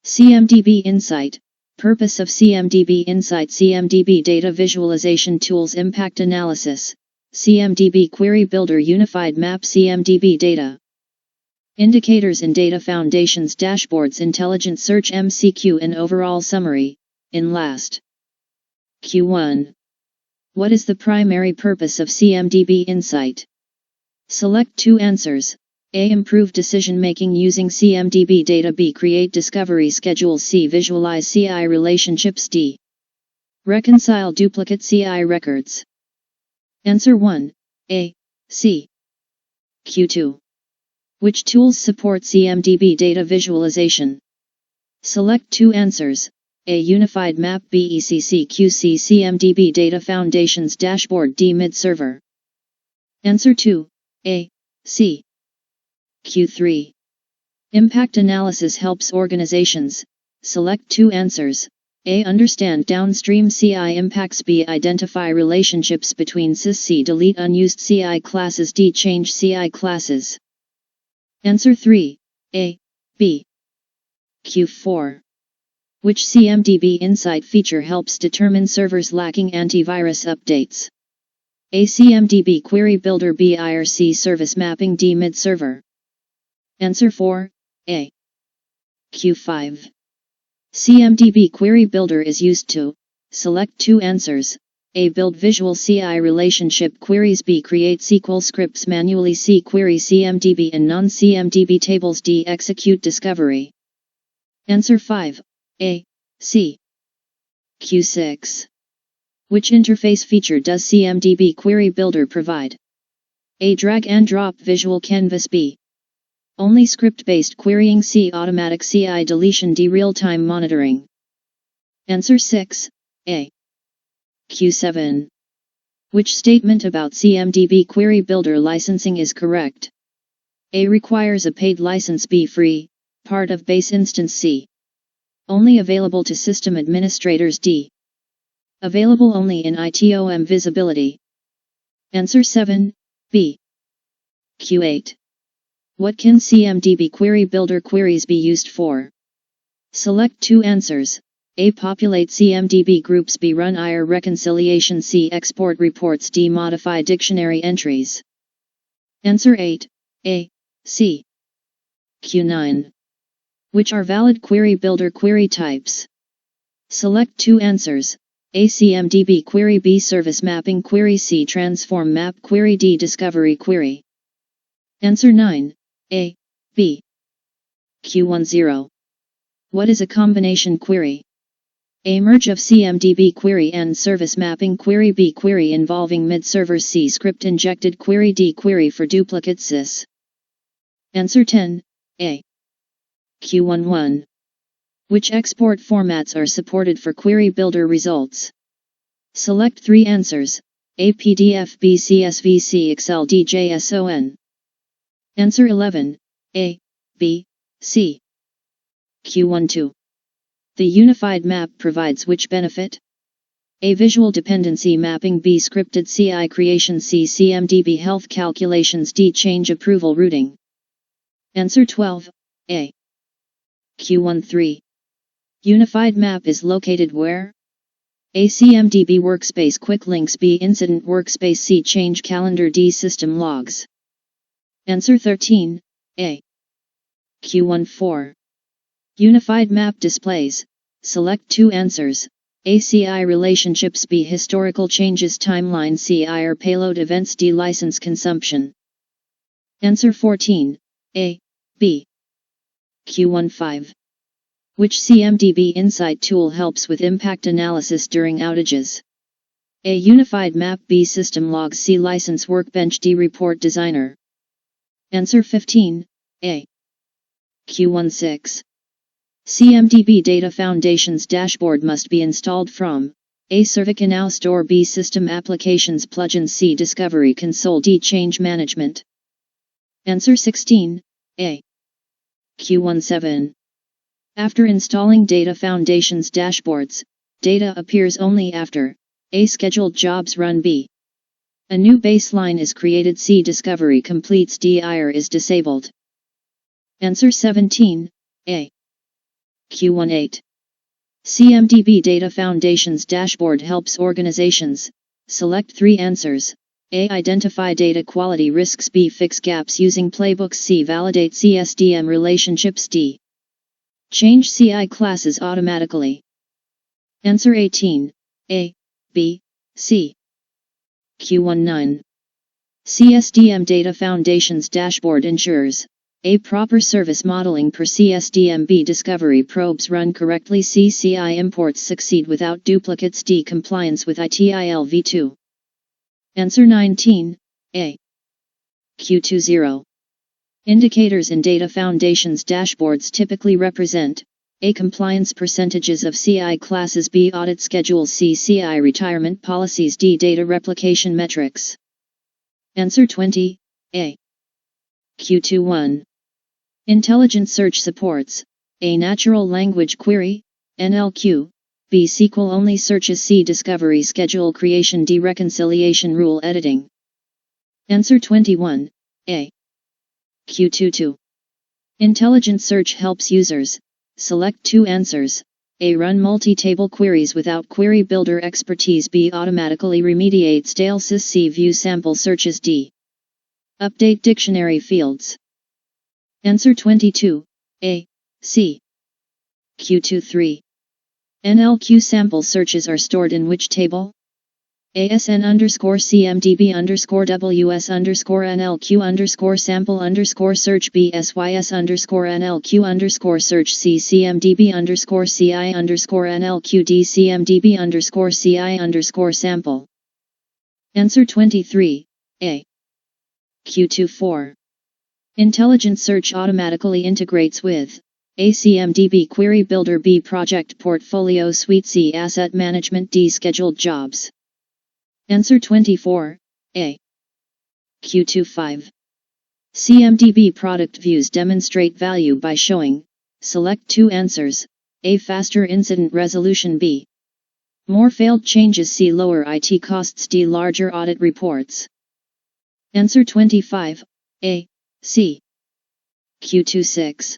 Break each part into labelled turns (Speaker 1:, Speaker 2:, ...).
Speaker 1: CMDB Insight. Purpose of CMDB Insight. CMDB Data Visualization Tools. Impact Analysis. CMDB Query Builder. Unified Map. CMDB Data Indicators and Data Foundations. Dashboards. Intelligent Search. MCQ and Overall Summary. In last Q1. What is the primary purpose of CMDB Insight? Select two answers. A. Improve decision-making using CMDB data. B. Create discovery schedules. C. Visualize CI relationships. D. Reconcile duplicate CI records. Answer 1. A. C. Q2. Which tools support CMDB data visualization? Select two answers. A. Unified Map. B. ECC/QC CMDB Data Foundations Dashboard. D. Mid-server. Answer 2. A. C. Q3. Impact analysis helps organizations. Select two answers. A. Understand downstream CI impacts. B. Identify relationships between cis. C. Delete unused CI classes. D. Change CI classes. Answer 3. A. B. Q4. Which CMDB Insight feature helps determine servers lacking antivirus updates? A. CMDB Query Builder. B. IRC Service Mapping. D. Mid-server. Answer 4. A. Q5. CMDB Query Builder is used to. Select two answers. A. Build visual CI relationship queries. B. Create SQL scripts manually. C. Query CMDB and non-CMDB tables. D. Execute discovery. Answer 5. A. C. Q6. Which interface feature does CMDB Query Builder provide? A. Drag and drop visual canvas. B. Only script-based querying. C. Automatic CI deletion. D. Real-time monitoring. Answer 6. A. Q7. Which statement about CMDB Query Builder licensing is correct? A. Requires a paid license. B. Free, part of base instance. C. Only available to system administrators. D. Available only in ITOM visibility. Answer 7. B. Q8. What can CMDB Query Builder queries be used for? Select two answers. A. Populate CMDB groups. B. Run IR reconciliation. C. Export reports. D. Modify dictionary entries. Answer 8. A. C. Q9. Which are valid Query Builder query types? Select two answers. A. CMDB query. B. Service mapping query. C. Transform map query. D. Discovery query. Answer 9. A. B. Q10. What is a combination query? A. Merge of CMDB query and service mapping query. B. Query involving mid-server. C. Script injected query. D. Query for duplicate cis. Answer 10. A. Q11. Which export formats are supported for Query Builder results? Select three answers. A. PDF. B. CSV. C. Excel. D. JSON. Answer 11. A. B. C. Q12. The unified map provides which benefit? A. Visual dependency mapping. B. Scripted CI creation. C. CMDB health calculations. D. Change approval routing. Answer 12. A. Q13. Unified map is located where? A. CMDB workspace. Quick links. B. Incident workspace. C. Change calendar. D. System logs. Answer 13. A. Q14. Unified map displays. Select two answers. A. CI relationships. B. Historical changes timeline. C. IR payload events. D. License consumption. Answer 14. A. B. Q15. Which CMDB Insight tool helps with impact analysis during outages? A. Unified map. B. System logs. C. License workbench. D. Report designer. Answer 15. A. Q16. CMDB Data Foundations dashboard must be installed from A. ServiceNow Store. B. System Applications plugins. C. Discovery Console. D. Change Management. Answer 16. A. Q17. After installing Data Foundations dashboards, data appears only after A. Scheduled jobs run. B. A new baseline is created. C. Discovery completes. D. IR is disabled. Answer 17. A. Q18. CMDB Data Foundations dashboard helps organizations select 3 answers. A. Identify data quality risks. B. Fix gaps using playbooks. C. Validate CSDM relationships. D. Change CI classes automatically. Answer 18. A, B, C. Q19. CSDM Data Foundations dashboard ensures A. Proper service modeling per CSDM. B. Discovery probes run correctly. C. CI imports succeed without duplicates. D. Compliance with ITIL v2. Answer 19. A. Q20. Indicators in Data Foundations dashboards typically represent A. Compliance percentages of CI classes. B. Audit schedules. C. CI retirement policies. D. Data replication metrics. Answer 20. A. Q21. Intelligent search supports A. Natural language query, NLQ. B. SQL-only searches. C. Discovery schedule creation. D. Reconciliation rule editing. Answer 21. A. Q22. Intelligent search helps users select 2 answers. A. Run multi-table queries without query builder expertise. B. Automatically remediate stale cis. C. View sample searches. D. Update dictionary fields. Answer 22. A, C. Q23. NLQ sample searches are stored in which table? ASN_CMDB_WS_NLQ_sample_search. B. SYS_NLQ_search. C. CMDB_CI_NLQ. D. CMDB_CI_sample. Answer 23. A. Q24. Intelligent search automatically integrates with A. CMDB query builder. B. Project portfolio suite. C. Asset management. D. Scheduled jobs. Answer 24. A. Q25. CMDB product views demonstrate value by showing select 2 answers. A. Faster incident resolution. B. More failed changes. C. Lower IT costs. D. Larger audit reports. Answer 25. A, C. Q26.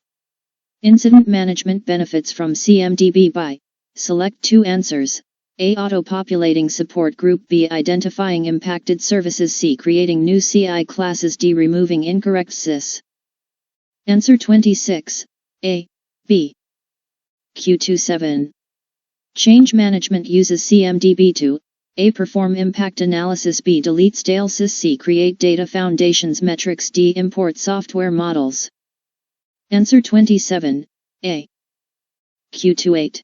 Speaker 1: Incident management benefits from CMDB by select 2 answers. A. Auto-populating support group. B. Identifying impacted services. C. Creating new CI classes. D. Removing incorrect cis. Answer 26. A, B. Q27. Change management uses CMDB to A. Perform impact analysis. B. Delete stale cis. C. Create data foundations metrics. D. Import software models. Answer 27. A. Q28.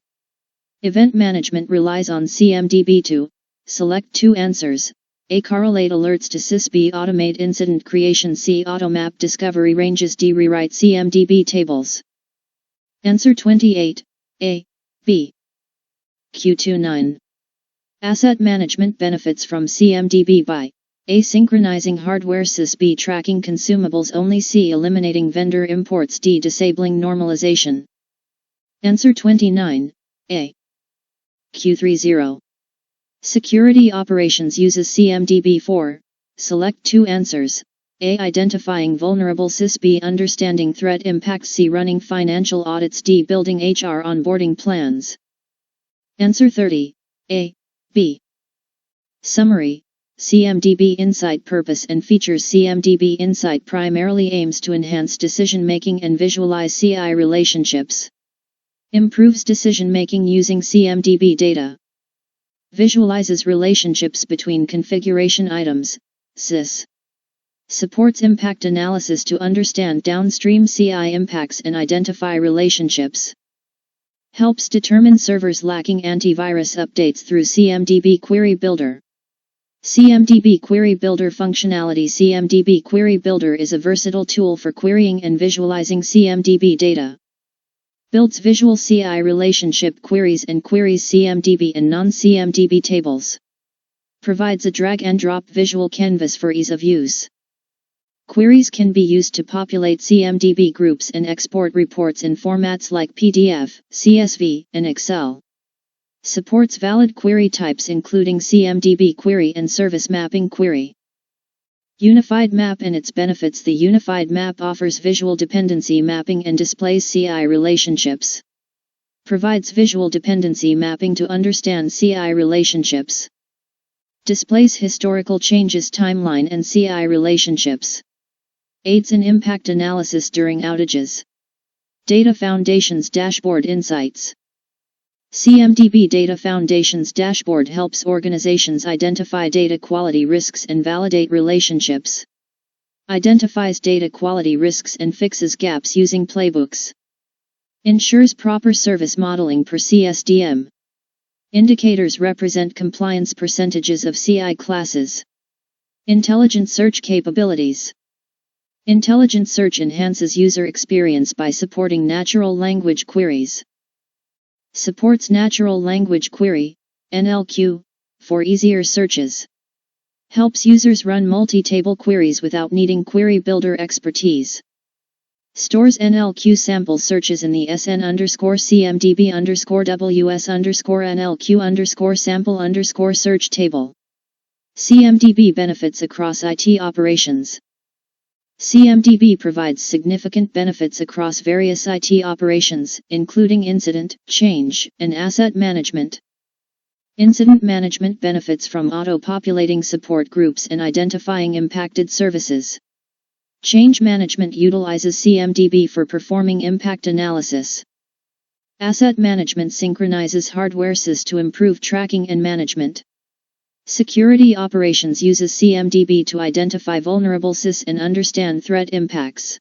Speaker 1: Event management relies on CMDB to select 2 answers. A. Correlate alerts to cis. B. Automate incident creation. C. Automap discovery ranges. D. Rewrite CMDB tables. Answer 28. A, B. Q29. Asset management benefits from CMDB by A. Synchronizing hardware. Cis. B. Tracking consumables only. C. Eliminating vendor imports. D. Disabling normalization. Answer 29. A. Q30. Security operations uses CMDB for select 2 answers. A. Identifying vulnerable cis. B. Understanding threat impacts. C. Running financial audits. D. Building HR onboarding plans. Answer 30. A, B. Summary. CMDB Insight purpose and features. CMDB Insight primarily aims to enhance decision-making and visualize CI relationships. Improves decision-making using CMDB data. Visualizes relationships between configuration items, CIS. Supports impact analysis to understand downstream CI impacts and identify relationships. Helps determine servers lacking antivirus updates through CMDB Query Builder. CMDB Query Builder functionality. CMDB Query Builder is a versatile tool for querying and visualizing CMDB data. Builds visual CI relationship queries and queries CMDB and non-CMDB tables. Provides a drag-and-drop visual canvas for ease of use. Queries can be used to populate CMDB groups and export reports in formats like PDF, CSV, and Excel. Supports valid query types including CMDB query and service mapping query. Unified Map and its benefits. The Unified Map offers visual dependency mapping and displays CI relationships. Provides visual dependency mapping to understand CI relationships. Displays historical changes timeline and CI relationships. Aids in impact analysis during outages. Data Foundations Dashboard Insights. CMDB Data Foundations Dashboard helps organizations identify data quality risks and validate relationships. Identifies data quality risks and fixes gaps using playbooks. Ensures proper service modeling per CSDM. Indicators represent compliance percentages of CI classes. Intelligent search capabilities. Intelligent search enhances user experience by supporting natural language queries. Supports natural language query, NLQ, for easier searches. Helps users run multi-table queries without needing query builder expertise. Stores NLQ sample searches in the SN_CMDB_WS_NLQ_sample_search table. CMDB benefits across IT operations. CMDB provides significant benefits across various IT operations, including incident, change, and asset management. Incident management benefits from auto-populating support groups and identifying impacted services. Change management utilizes CMDB for performing impact analysis. Asset management synchronizes hardware sys to improve tracking and management. Security operations uses CMDB to identify vulnerable sys and understand threat impacts.